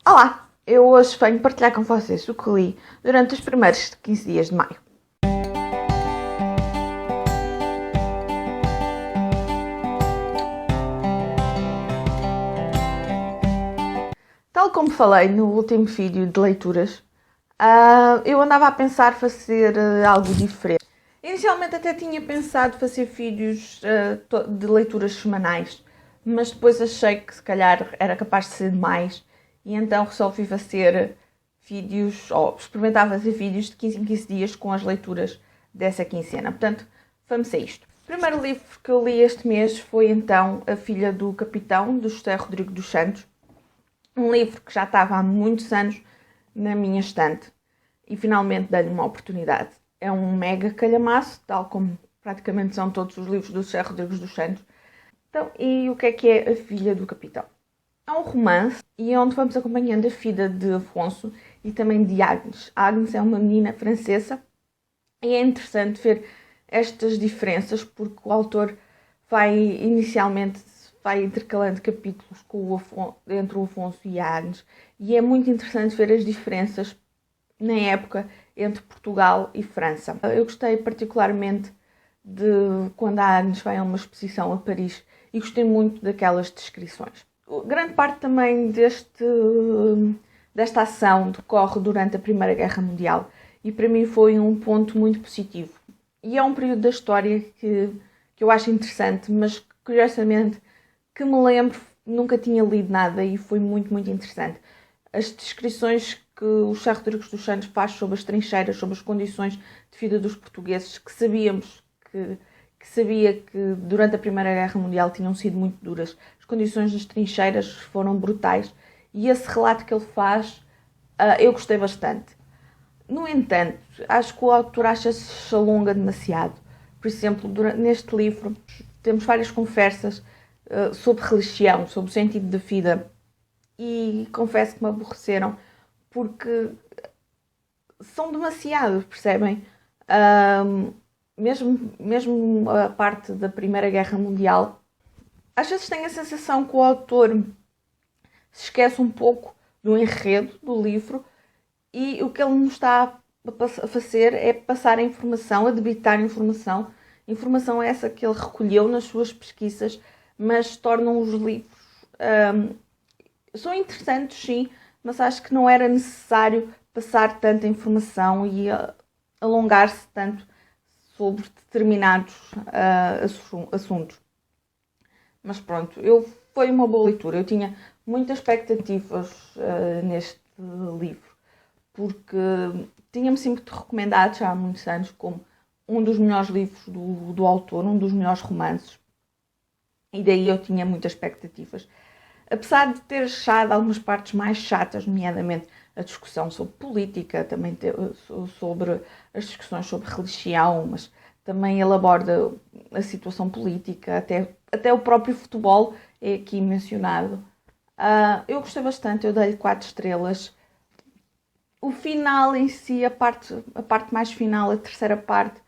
Olá! Eu hoje venho partilhar com vocês o que li durante os primeiros 15 dias de maio. Tal como falei no último vídeo de leituras, eu andava a pensar fazer algo diferente. Inicialmente até tinha pensado fazer vídeos de leituras semanais, mas depois achei que se calhar era capaz de ser demais e então resolvi fazer vídeos, ou experimentar fazer vídeos de 15 em 15 dias com as leituras dessa quinzena. Portanto, vamos a isto. O primeiro livro que eu li este mês foi então A Filha do Capitão, do José Rodrigo dos Santos. Um livro que já estava há muitos anos na minha estante e finalmente dei-lhe uma oportunidade. É um mega calhamaço, tal como praticamente são todos os livros do José Rodrigues dos Santos. Então, e o que é A Filha do Capitão? É um romance e onde vamos acompanhando a vida de Afonso e também de Agnes. A Agnes é uma menina francesa e é interessante ver estas diferenças porque o autor inicialmente vai intercalando capítulos entre o Afonso e a Agnes e é muito interessante ver as diferenças na época entre Portugal e França. Eu gostei particularmente de quando a Agnes vai a uma exposição a Paris e gostei muito daquelas descrições. Grande parte também desta ação decorre durante a Primeira Guerra Mundial e para mim foi um ponto muito positivo. E é um período da história que eu acho interessante, mas curiosamente que me lembro, nunca tinha lido nada e foi muito, muito interessante. As descrições que o José Rodrigues dos Santos faz sobre as trincheiras, sobre as condições de vida dos portugueses, que sabíamos que sabia que durante a Primeira Guerra Mundial tinham sido muito duras. As condições das trincheiras foram brutais e esse relato que ele faz, eu gostei bastante. No entanto, acho que o autor acha-se alonga demasiado. Por exemplo, neste livro temos várias conversas sobre religião, sobre o sentido da vida e confesso que me aborreceram porque são demasiado, percebem? Mesmo a parte da Primeira Guerra Mundial, às vezes tenho a sensação que o autor se esquece um pouco do enredo do livro e o que ele nos está a fazer é passar a informação, a debitar informação. Informação essa que ele recolheu nas suas pesquisas, mas tornam os livros... são interessantes, sim, mas acho que não era necessário passar tanta informação e alongar-se tanto sobre determinados assuntos. Mas pronto, foi uma boa leitura. Eu tinha muitas expectativas neste livro, porque tinha-me sempre recomendado já há muitos anos como um dos melhores livros do autor, um dos melhores romances, e daí eu tinha muitas expectativas. Apesar de ter achado algumas partes mais chatas, nomeadamente a discussão sobre política, também sobre as discussões sobre religião, mas também ele aborda a situação política, até o próprio futebol é aqui mencionado. Eu gostei bastante, eu dei-lhe 4 estrelas. O final em si, a parte mais final, a terceira parte,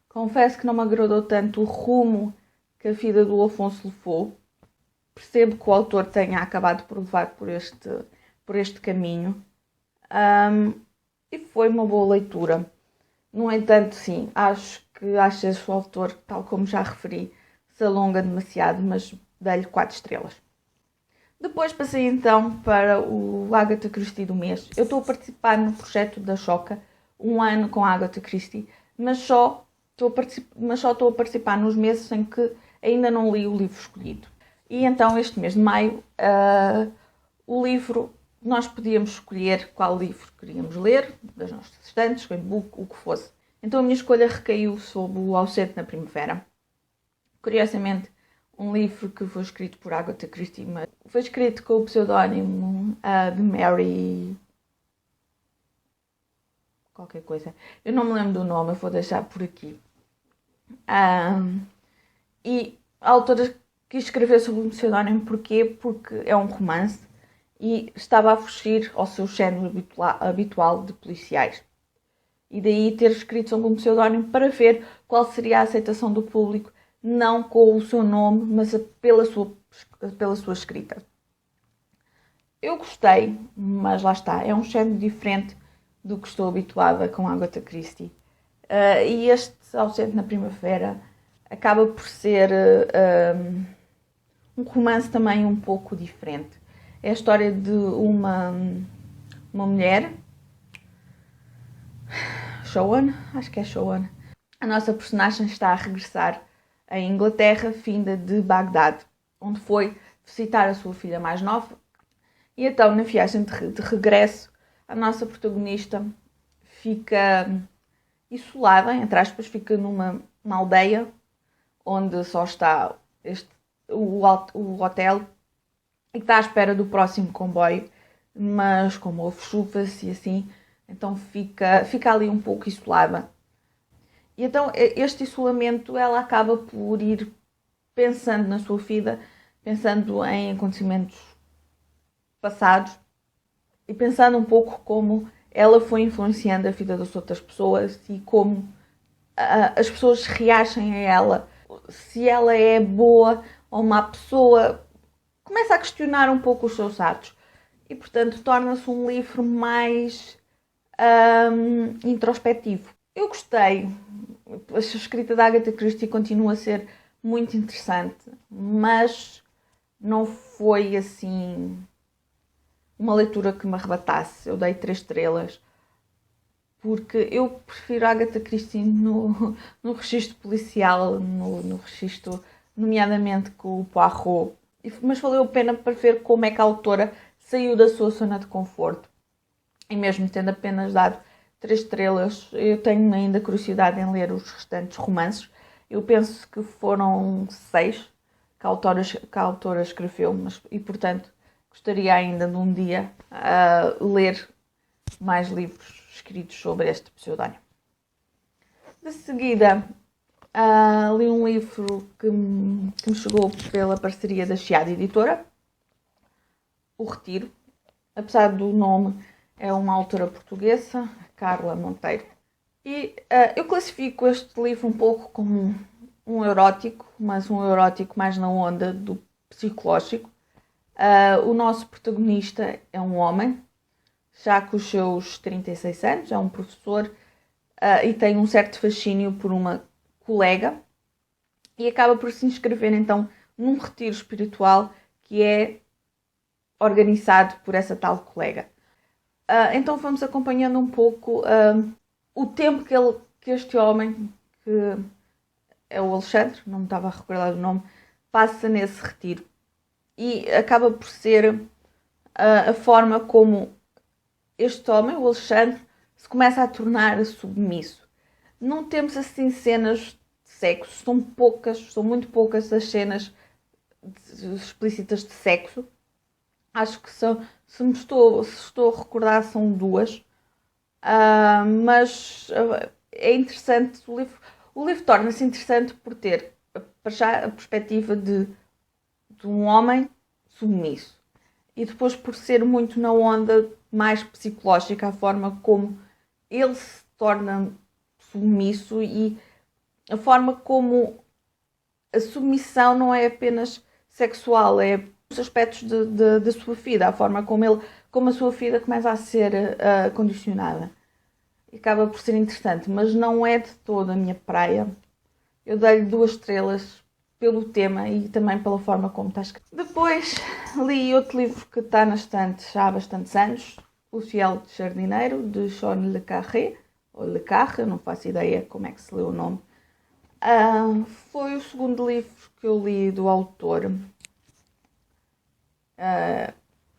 confesso que não me agradou tanto o rumo que a vida do Afonso levou. Percebo que o autor tenha acabado por levar por este caminho. E foi uma boa leitura. No entanto, sim, acho que o autor, tal como já referi, se alonga demasiado, mas dei-lhe 4 estrelas. Depois passei então para o Agatha Christie do mês. Eu estou a participar no projeto da Choca, um ano com a Agatha Christie, mas só estou a participar nos meses em que ainda não li o livro escolhido. E então este mês de maio, o livro, nós podíamos escolher qual livro queríamos ler, das nossas estantes, o e-book, o que fosse. Então a minha escolha recaiu sobre o Ausente na Primavera. Curiosamente, um livro que foi escrito por Agatha Christie, mas foi escrito com o pseudónimo de Mary... qualquer coisa. Eu não me lembro do nome, eu vou deixar por aqui. E a autora quis escrever sobre um pseudónimo porquê? Porque é um romance e estava a fugir ao seu género habitual de policiais. E daí ter escrito sobre um pseudónimo para ver qual seria a aceitação do público, não com o seu nome, mas pela sua escrita. Eu gostei, mas lá está, é um género diferente do que estou habituada com a Agatha Christie. E este Ausente na Primavera acaba por ser um romance também um pouco diferente. É a história de uma mulher, Showan, acho que é Showan. A nossa personagem está a regressar à Inglaterra, vinda de Bagdade, onde foi visitar a suma filha mais nova. E então, na viagem de regresso, a nossa protagonista fica isolada, entre aspas, fica numa aldeia onde só está o hotel e que está à espera do próximo comboio, mas como houve chuvas e assim, então fica ali um pouco isolada. E então este isolamento ela acaba por ir pensando na sua vida, pensando em acontecimentos passados e pensando um pouco como ela foi influenciando a vida das outras pessoas e como as pessoas reagem a ela. Se ela é boa ou má pessoa, começa a questionar um pouco os seus atos. E, portanto, torna-se um livro mais introspectivo. Eu gostei. A escrita da Agatha Christie continua a ser muito interessante, mas não foi assim uma leitura que me arrebatasse. Eu dei 3 estrelas, porque eu prefiro a Agatha Christie no registro policial, no registro, nomeadamente com o Poirot. Mas valeu a pena para ver como é que a autora saiu da sua zona de conforto. E mesmo tendo apenas dado 3 estrelas, eu tenho ainda curiosidade em ler os restantes romances. Eu penso que foram 6 que a autora escreveu, e portanto gostaria ainda de um dia ler mais livros escritos sobre este pseudónimo. De seguida, li um livro que me chegou pela parceria da Chiado Editora, O Retiro. Apesar do nome, é uma autora portuguesa, Carla Monteiro. E eu classifico este livro um pouco como um erótico, mas um erótico mais na onda do psicológico. O nosso protagonista é um homem, já com os seus 36 anos, é um professor e tem um certo fascínio por uma colega e acaba por se inscrever então num retiro espiritual que é organizado por essa tal colega. Então vamos acompanhando um pouco o tempo que este homem, que é o Alexandre, não me estava a recordar o nome, passa nesse retiro. E acaba por ser a forma como este homem, o Alexandre, se começa a tornar submisso. Não temos assim cenas de sexo, são muito poucas as cenas explícitas de sexo. Acho que se estou a recordar, são 2. Mas é interessante o livro. O livro torna-se interessante por ter, para já, a perspectiva de um homem submisso. E depois por ser muito na onda mais psicológica, a forma como ele se torna submisso e a forma como a submissão não é apenas sexual, é os aspectos da sua vida, a forma como a sua vida começa a ser condicionada. E acaba por ser interessante, mas não é de toda a minha praia. Eu dei-lhe 2 estrelas pelo tema e também pela forma como está escrito. Depois li outro livro que está na estante já há bastantes anos, O Fiel Jardineiro, de Sean Le Carré, ou Le Carré, não faço ideia como é que se lê o nome. Foi o segundo livro que eu li do autor.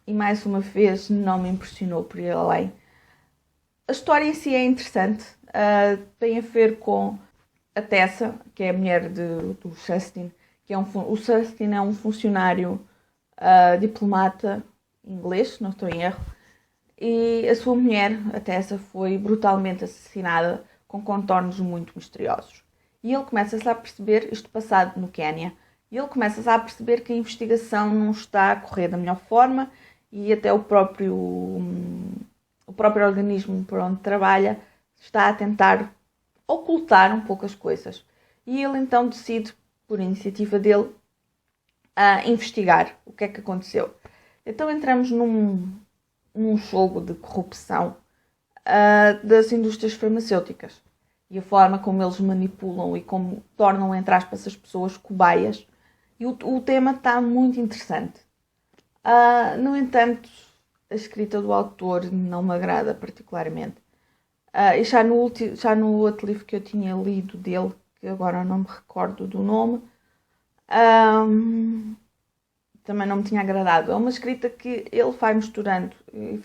E mais uma vez não me impressionou por ir além. A história em si é interessante, tem a ver com a Tessa, que é a mulher do Sustin, que o Sustin é um funcionário diplomata inglês, não estou em erro, e a sua mulher, a Tessa, foi brutalmente assassinada com contornos muito misteriosos. E ele começa-se a perceber, isto passado no Quénia, e ele começa-se a perceber que a investigação não está a correr da melhor forma e até o próprio organismo por onde trabalha está a tentar ocultar um pouco as coisas. E ele então decide, por iniciativa dele, a investigar o que é que aconteceu. Então entramos num jogo de corrupção das indústrias farmacêuticas e a forma como eles manipulam e como tornam, entre aspas, as pessoas cobaias. E o tema está muito interessante. No entanto, a escrita do autor não me agrada particularmente. E já no outro livro que eu tinha lido dele, que agora não me recordo do nome, também não me tinha agradado. É uma escrita que ele vai misturando e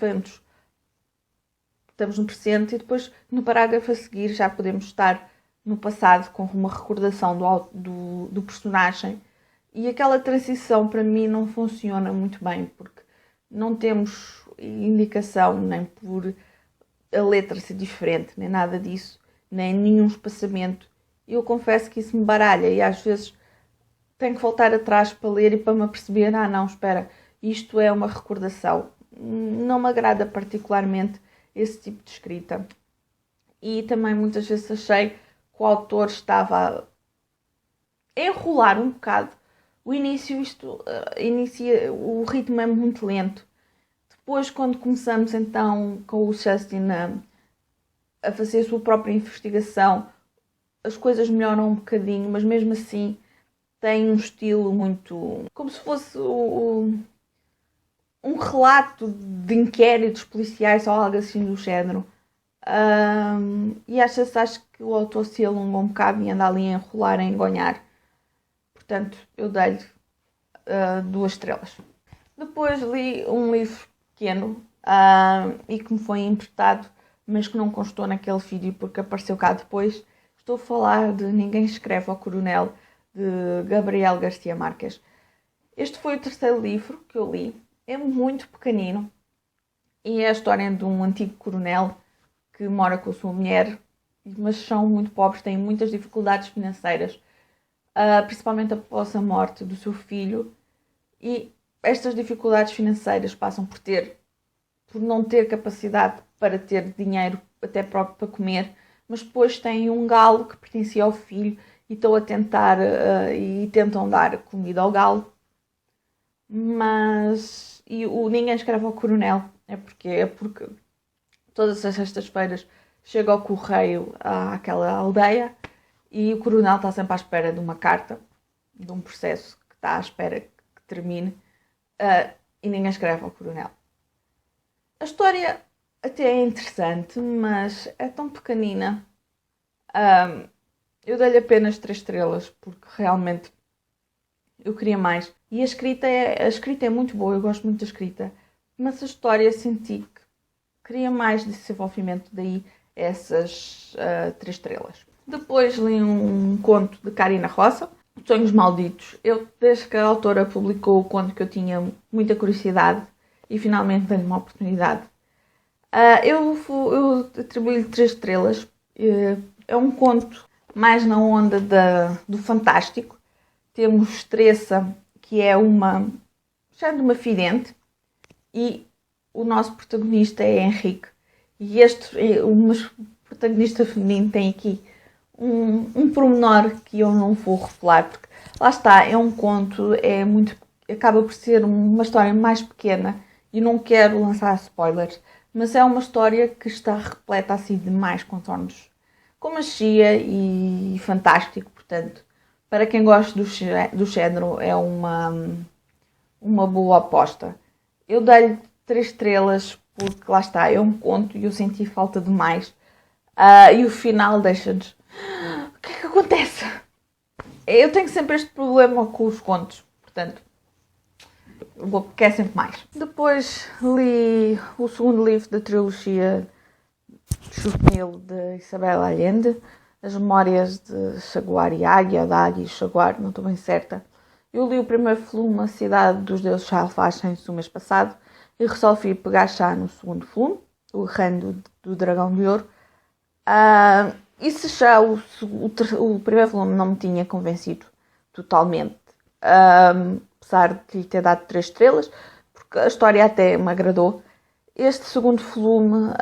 estamos no presente e depois no parágrafo a seguir já podemos estar no passado com uma recordação do personagem. E aquela transição para mim não funciona muito bem, porque não temos indicação nem por a letra ser diferente, nem nada disso, nem nenhum espaçamento. Eu confesso que isso me baralha e às vezes tenho que voltar atrás para ler e para me aperceber, não, espera, isto é uma recordação. Não me agrada particularmente esse tipo de escrita. E também muitas vezes achei que o autor estava a enrolar um bocado. O início, o ritmo é muito lento. Depois, quando começamos então com o Justin a fazer a sua própria investigação, as coisas melhoram um bocadinho, mas mesmo assim tem um estilo muito... como se fosse um relato de inquéritos policiais ou algo assim do género. E acho que o autor se alonga um bocado e anda ali a enrolar, a engonhar. Portanto, eu dei-lhe 2 estrelas. Depois li um livro pequeno e que me foi emprestado, mas que não constou naquele vídeo porque apareceu cá depois. Estou a falar de Ninguém Escreve ao Coronel, de Gabriel Garcia Marques. Este foi o 3º livro que eu li. É muito pequenino e é a história de um antigo coronel que mora com a sua mulher, mas são muito pobres, têm muitas dificuldades financeiras, principalmente após a morte do seu filho. E estas dificuldades financeiras passam por não ter capacidade para ter dinheiro até próprio para comer, mas depois têm um galo que pertencia ao filho e estão a tentar e tentam dar comida ao galo. Mas o Ninguém Escreve ao Coronel é porque todas as sextas-feiras chega ao correio àquela aldeia e o coronel está sempre à espera de uma carta, de um processo que está à espera que termine, e ninguém escreve ao coronel. A história até é interessante, mas é tão pequenina. Eu dei-lhe apenas 3 estrelas, porque realmente eu queria mais. E a escrita é muito boa, eu gosto muito da escrita, mas a história senti que queria mais desenvolvimento, daí essas 3 estrelas. Depois li um conto de Karina Roça, Sonhos Malditos. Desde que a autora publicou o conto que eu tinha muita curiosidade e finalmente dei-lhe uma oportunidade. Eu atribuí-lhe 3 estrelas. É um conto mais na onda do fantástico. Temos Teresa, que é uma vidente, e o nosso protagonista é Henrique. E o protagonista feminino tem aqui um pormenor que eu não vou revelar, porque lá está, é um conto, acaba por ser uma história mais pequena e não quero lançar spoilers, mas é uma história que está repleta assim de mais contornos com magia e fantástico, portanto, para quem gosta do género é uma boa aposta. Eu dei-lhe 3 estrelas porque lá está, é um conto e eu senti falta de mais. E o final deixa-nos... O que é que acontece? Eu tenho sempre este problema com os contos, portanto, quero sempre mais. Depois li o 2º livro da trilogia juvenil de Isabel Allende, As Memórias de Chaguar e Águia, da Águia e Chaguar, não estou bem certa. Eu li o primeiro volume, A Cidade dos Deuses Selvagens, o mês passado, e resolvi pegar já no 2º volume, O Reino do Dragão de Ouro. E se já o primeiro volume não me tinha convencido totalmente, apesar de lhe ter dado 3 estrelas, porque a história até me agradou, este 2º volume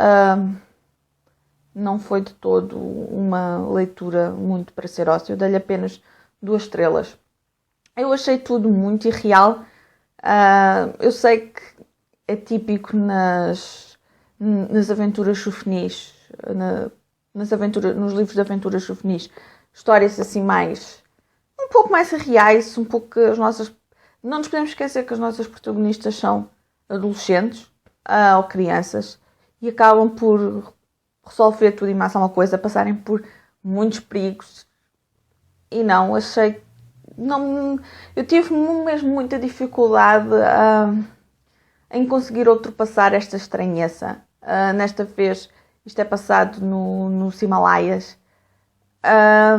não foi de todo uma leitura muito para ser óssea. Eu dei-lhe apenas 2 estrelas. Eu achei tudo muito irreal. Eu sei que é típico nas aventuras juvenis, nos livros de aventuras juvenis, histórias assim um pouco mais reais, um pouco que as nossas... Não nos podemos esquecer que as nossas protagonistas são adolescentes ou crianças e acabam por resolver tudo e mais alguma coisa, passarem por muitos perigos. E não, achei... Não, eu tive mesmo muita dificuldade em conseguir ultrapassar esta estranheza. Nesta vez, isto é passado nos Himalaias. A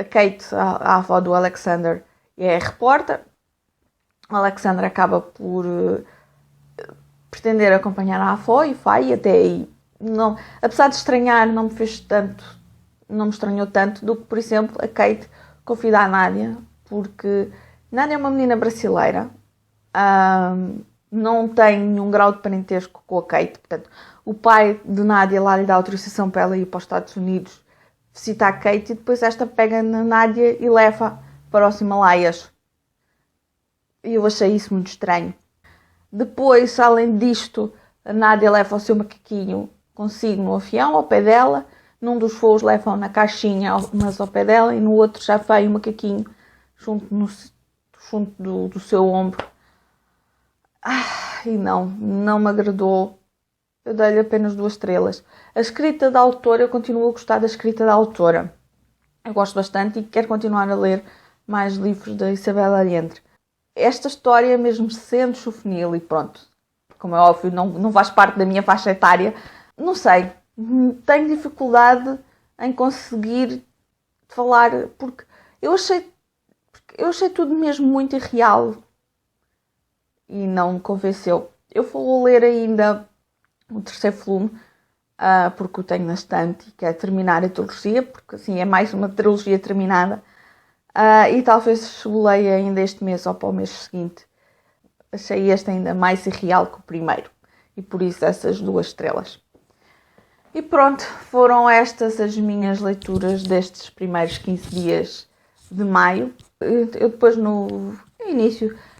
Kate, a avó do Alexander, é repórter. O Alexander acaba por pretender acompanhar a avó e vai, até aí. Não, apesar de estranhar, não me estranhou tanto do que, por exemplo, a Kate confida a Nádia, porque Nádia é uma menina brasileira, não tem nenhum grau de parentesco com a Kate, portanto, o pai de Nádia lá lhe dá autorização para ela ir para os Estados Unidos visitar a Kate e depois esta pega na Nádia e leva para os Himalaias. E eu achei isso muito estranho. Depois, além disto, a Nádia leva o seu macaquinho consigo no avião, ao pé dela. Num dos voos levam na caixinha, mas ao pé dela, e no outro já vai o macaquinho junto do seu ombro. E não me agradou. Eu dei-lhe apenas 2 estrelas. A escrita da autora, eu continuo a gostar da escrita da autora. Eu gosto bastante e quero continuar a ler mais livros da Isabel Allende. Esta história, mesmo sendo juvenil e pronto, como é óbvio, não faz parte da minha faixa etária, não sei, tenho dificuldade em conseguir falar, porque eu achei tudo mesmo muito irreal e não me convenceu. Eu vou ler ainda o 3º volume, porque o tenho na estante e quero terminar a trilogia, porque assim é mais uma trilogia terminada, e talvez leia ainda este mês ou para o mês seguinte. Achei este ainda mais irreal que o primeiro e por isso essas 2 estrelas. E pronto, foram estas as minhas leituras destes primeiros 15 dias de maio. Eu depois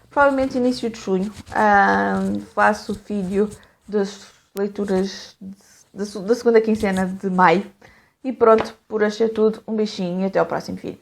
provavelmente início de junho, faço o vídeo das leituras da segunda quinzena de maio. E pronto, por hoje é tudo. Um beijinho e até ao próximo vídeo.